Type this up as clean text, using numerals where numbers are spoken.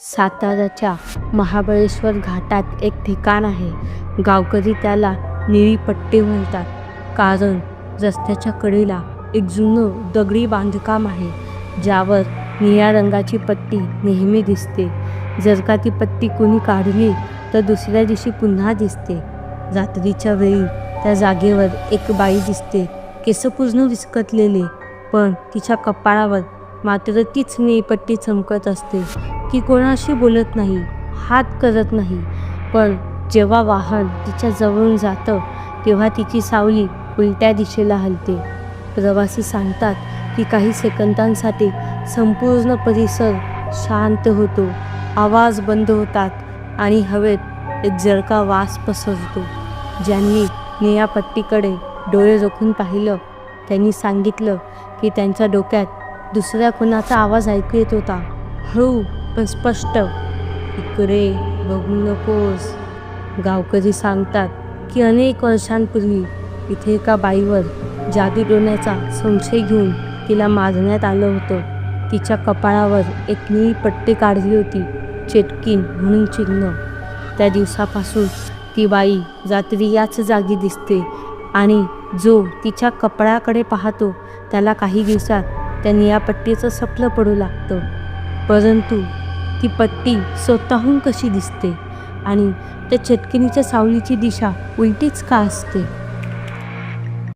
साताऱ्याच्या महाबळेश्वर घाटात एक ठिकाण आहे. गावकरी त्याला निळी पट्टी म्हणतात, कारण रस्त्याच्या कडेला एक जुनं दगडी बांधकाम आहे, ज्यावर निळ्या रंगाची पट्टी नेहमी दिसते. जर का ती पट्टी कोणी काढली तर दुसऱ्या दिवशी पुन्हा दिसते. रात्रीच्या वेळी त्या जागेवर एक बाई दिसते, केस पूर्ण विस्कटलेले, पण तिच्या कपाळावर मात्र तीच निळी पट्टी चमकत असते. ती कोणाशी बोलत नाही, हात करत नाही, पण जेव्हा वाहन तिच्या जवळून जातं तेव्हा तिची सावली उलट्या दिशेला हलते. प्रवासी सांगतात की काही सेकंदांसाठी संपूर्ण परिसर शांत होतो, आवाज बंद होतात आणि हवेत एक जळका वास पसरतो. ज्यांनी निळ्या पट्टीकडे डोळे रोखून पाहिलं त्यांनी सांगितलं की त्यांच्या डोक्यात दुसऱ्या कोणाचा आवाज ऐकू येत होता, हळू पण स्पष्ट, इकडे बघू नकोस. गावकरी सांगतात की अनेक वर्षांपूर्वी इथे एका बाईवर जादू टोण्याचा संशय घेऊन तिला मारण्यात आलं होतं. तिच्या कपाळावर एक निळी पट्टी काढली होती, चेटकीन म्हणून चिन्ह. त्या दिवसापासून ती बाई रात्री याच जागी दिसते आणि जो तिच्या कपाळाकडे पाहतो त्याला काही दिवसात त्या निळ्या पट्टीचं स्वप्न पडू लागतं. परंतु ती पट्टी स्वतःहून कशी दिसते आणि त्या चटकिनीच्या सावलीची दिशा उलटीच का असते?